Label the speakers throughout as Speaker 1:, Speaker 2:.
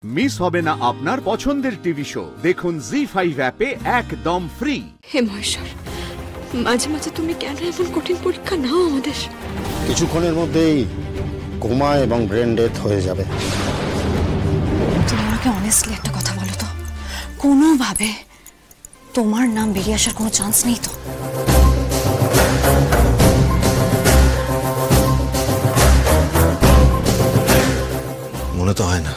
Speaker 1: Miss হবে না আপনার পছন্দের টিভি শো। দেখুন জি5 অ্যাপে একদম ফ্রি।
Speaker 2: হে মহেশ্বর, মাঝে মাঝে তুমি কেন এমন কঠিন পরীক্ষা নাও আমাদের?
Speaker 3: কিছুক্ষণের মধ্যেই কোমা এবং ব্রেন ডেথ হয়ে যাবে।
Speaker 4: তুমি আমাকে অনেস্টলি একটা কথা বলো তো, কোনোভাবে তোমার নাম বেরিয়ে আসার কোনো চান্স নেই তো?
Speaker 3: মনে তো হয় না।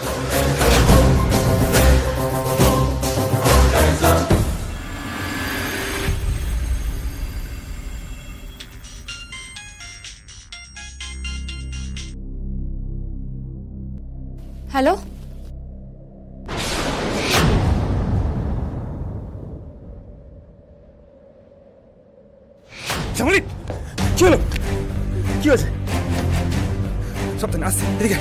Speaker 4: হ্যালো,
Speaker 5: জামালি, কি হলো? কি হয়েছে? সাবধানে, আসছে এদিকে।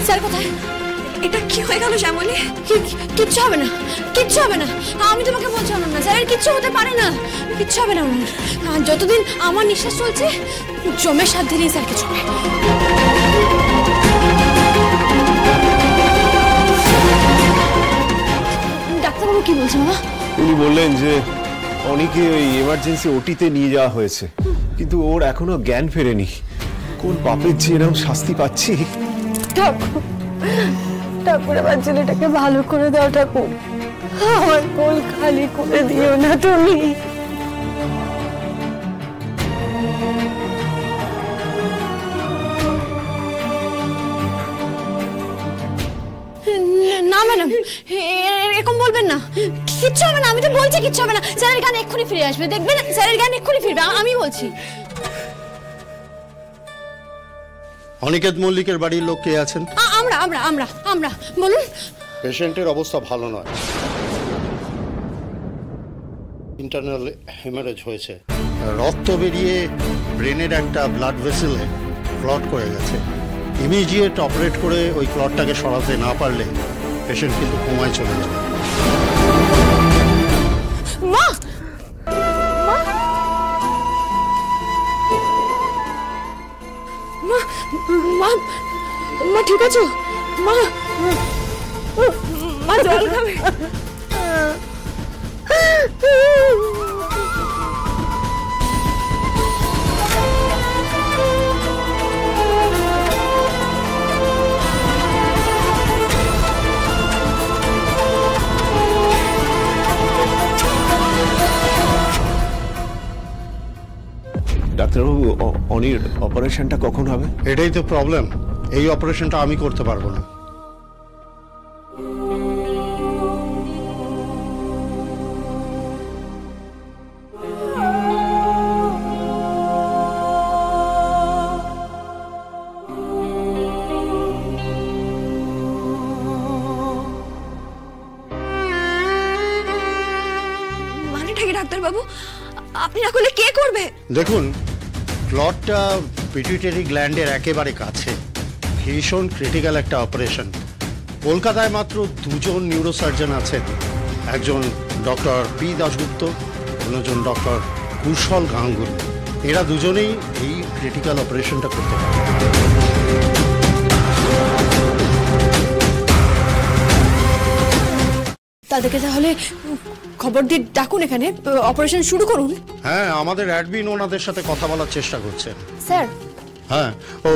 Speaker 2: স্যার কোথায়? এটা কি হয়ে গেল শ্যামলী? কিচ্ছু হবে না, কিচ্ছু হবে না। আমি তোমাকে বলছি না স্যারের কিচ্ছু হতে পারে না, কিচ্ছু হবে না ওনার। যতদিন আমার নিঃশ্বাস চলছে জমে সাথ দিলেই স্যার কিছু হবে। ডাক্তারবাবু কি বলছে মামা?
Speaker 6: উনি বললেন যে অনেকে ওই এমার্জেন্সি ওটিতে নিয়ে যাওয়া হয়েছে, কিন্তু ওর এখনো জ্ঞান ফেরেনি। কোন পাপের যে এরকম শাস্তি পাচ্ছি।
Speaker 2: ঠাকুর আমার ছেলেটাকে ভালো করে দাও ঠাকুর, আমার কোল খালি করে দিও না তুমি। না ম্যাডাম, এরকম বলবেন না। কিচ্ছু হবে না, আমি তো বলছি কিচ্ছু হবে না। স্যারের গান এক্ষুনি ফিরে আসবে, দেখবেন স্যারের গান এক্ষুনি ফিরবে, আমি বলছি।
Speaker 3: অনিকেত মল্লিকের বাড়ির লোক কে আছেন?
Speaker 2: আমরা আমরা আমরা আমরা বলুন।
Speaker 3: পেশেন্টের অবস্থা ভালো নয়, ইন্টারনাল হেমারেজ হয়েছে। রক্ত বেরিয়ে ব্রেনের একটা ব্লাড ভেসেলে ক্লট করে গেছে। ইমিডিয়েট অপারেট করে ওই ক্লটটাকে সরাতে না পারলে পেশেন্ট কিন্তু কোমায় চলে যাবে।
Speaker 2: মা, মা, মা, মা ঠিক আছো? মা, মা জল খাবে?
Speaker 6: ডাক্তারবাবু, অনির অপারেশনটা কখন হবে?
Speaker 3: এটাই তো প্রবলেম, এই অপারেশনটা আমি করতে পারবো না।
Speaker 2: মানেটা কি ডাক্তারবাবু? আপনি না করলে কে করবে?
Speaker 3: দেখুন, ক্লটটা পিটুইটারি গ্ল্যান্ডের একেবারে কাছে, ভীষণ ক্রিটিক্যাল একটা অপারেশন। কলকাতায় মাত্র দুজন নিউরোসার্জন আছেন, একজন ডক্টর পি দাশগুপ্ত, অন্যজন ডক্টর কুশল গাঙ্গুলি। এরা দুজনেই এই ক্রিটিক্যাল অপারেশনটা করতে পারে।
Speaker 2: তাদেরকে তাহলে খবর দিয়ে ডাকুন, এখানে অপারেশন শুরু করুন।
Speaker 3: হ্যাঁ, আমাদের অ্যাডমিন ওনাদের সাথে কথা বলার চেষ্টা করছেন।
Speaker 4: স্যার?
Speaker 3: হ্যাঁ, ও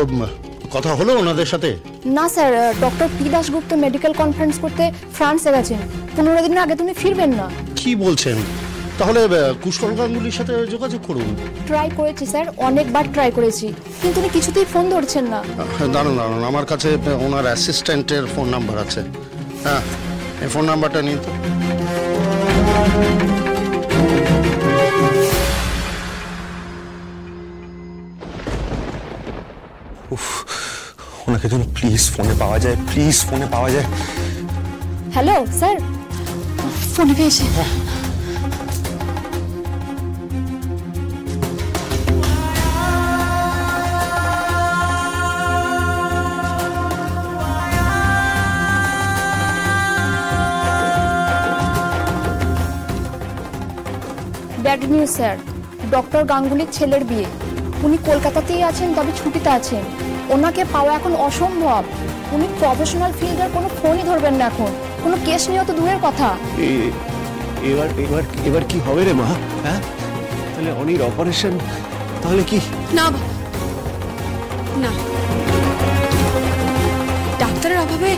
Speaker 3: কথা হলো ওনাদের সাথে?
Speaker 4: না sir, doctor P Dasgupta medical conference করতে ফ্রান্সে গেছেন। 15 দিনের আগে তুমি ফিরবেন না।
Speaker 3: কি বলছেন? তাহলে কুশল গাঙ্গুলির সাথে যোগাযোগ করুন।
Speaker 4: ট্রাই করেছি স্যার, অনেকবার ট্রাই করেছি, কিন্তু উনি কিছুতেই ফোন ধরছেন না।
Speaker 3: দাঁড়ান দাঁড়ান, আমার কাছে ওনার অ্যাসিস্ট্যান্টের ফোন নাম্বার আছে। হ্যাঁ, এই ফোন নাম্বারটা নিন তো।
Speaker 5: ওনাকে যেন প্লিজ ফোনে পাওয়া যায়, প্লিজ ফোনে পাওয়া যায়।
Speaker 2: হ্যালো স্যার, ফোনে পেয়েছে।
Speaker 7: ব্যাড নিউজ স্যার, ডক্টর গাঙ্গুলির ছেলের বিয়ে। উনি কলকাতাতেই আছেন, তবে ছুটিতে আছেন। ওনাকে পাওয়া এখন অসম্ভব। উনি প্রফেশনাল ফিল্ডের কোনো ফোনই ধরবেন না এখন। কোনো কেস নিয়েও তো দূরের কথা।
Speaker 6: এবার এবার এবার কি হবে রে মা? হ্যাঁ, তাহলে অনির অপারেশন তাহলে কি?
Speaker 2: না বাবা, না, ডাক্তারের অভাবে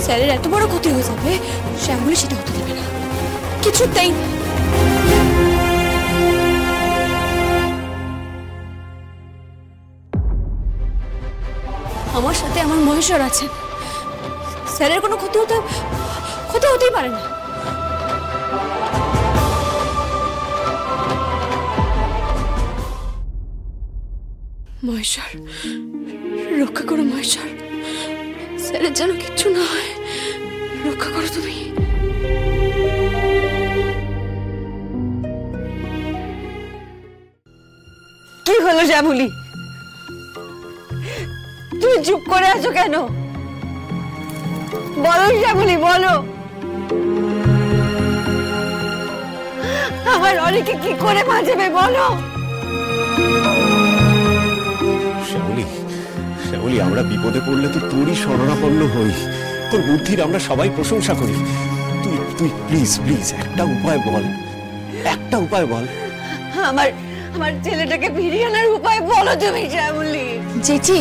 Speaker 2: স্যারের এত বড় ক্ষতি হয়ে যাবে, শ্যামলী সেটা হতে দেবে না, কিছুতেই না। আমার সাথে আমার মহেশ্বর আছেন, স্যারের কোনো ক্ষতি হতেই পারে না। মহেশ্বর, রক্ষা করো মহেশ্বর, স্যারের যেন কিচ্ছু না হয়, রক্ষা করো তুমি।
Speaker 4: কি হলো শ্যামলী? তুমি চুপ করে আছো কেন? বলো শ্যামলী, বলো। আমার অনেকে কি করে বাঁচাবে বলো।
Speaker 6: শ্যামলী, আমরা বিপদে পড়লে তো তোরই শরণাপন্ন হই, তোর বুদ্ধির আমরা সবাই প্রশংসা করি। তুই প্লিজ প্লিজ একটা উপায় বল, একটা উপায় বল।
Speaker 4: আমার ছেলেটাকে ফিরিয়ে আনার উপায় বলো তুমি শ্যামলী।
Speaker 2: জেঠি,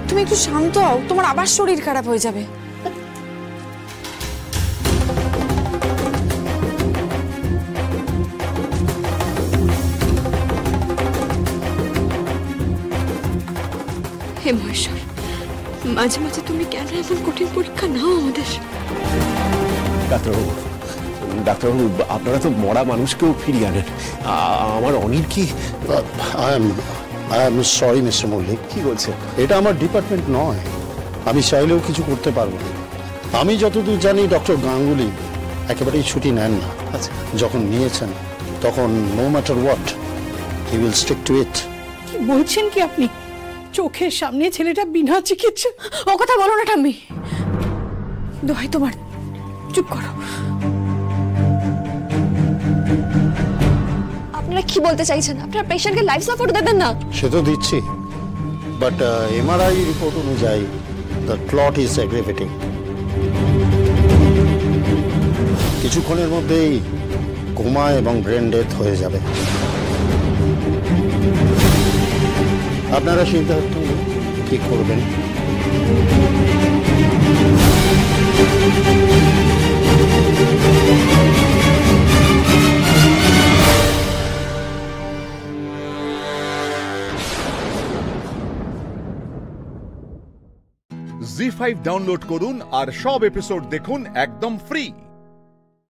Speaker 2: তুমি একটু শান্ত হও, তোমার আবার শরীর খারাপ হয়ে যাবে। হে মহেশ্বর, মাঝে মাঝে তুমি কেন এমন কঠিন পরীক্ষা নাও আমাদের?
Speaker 6: ডাক্তারবাবু, আপনারা তো মরা মানুষকেও ফিরিয়ে আনেন, আমার অনির কি?
Speaker 3: I am sorry mister Mallick.
Speaker 6: কি বলছেন?
Speaker 3: এটা আমার ডিপার্টমেন্ট নয়, আমি চাইলেও কিছু করতে পারবো না। আমি যতদূর জানি ডক্টর গাঙ্গুলি একেবারেই ছুটি নেন না।
Speaker 6: আচ্ছা,
Speaker 3: যখন নিয়েছেন তখন no matter what he will stick to it.
Speaker 8: কি বলছেন কি আপনি? চোখের সামনে ছেলেটা বিনা চিকিৎসা।
Speaker 2: ও কথা বলো না ঠাম্মি, দোহাই তোমার, চুপ করো। আপনারা কি বলতে চাইছেন? আপনারা পেশেন্টকে লাইফ সাপোর্ট দেবেন না?
Speaker 3: সে তো দিচ্ছি, বাট এমআরআই রিপোর্ট অনুযায়ী দ্য ক্লট ইজ অ্যাগ্রেভেটিং। কিছুক্ষণের মধ্যেই কোমা এবং ব্রেন ডেথ হয়ে যাবে। আপনারা সিদ্ধান্ত কি করবেন?
Speaker 1: জি5 ডাউনলোড করুন আর সব এপিসোড দেখুন একদম ফ্রি।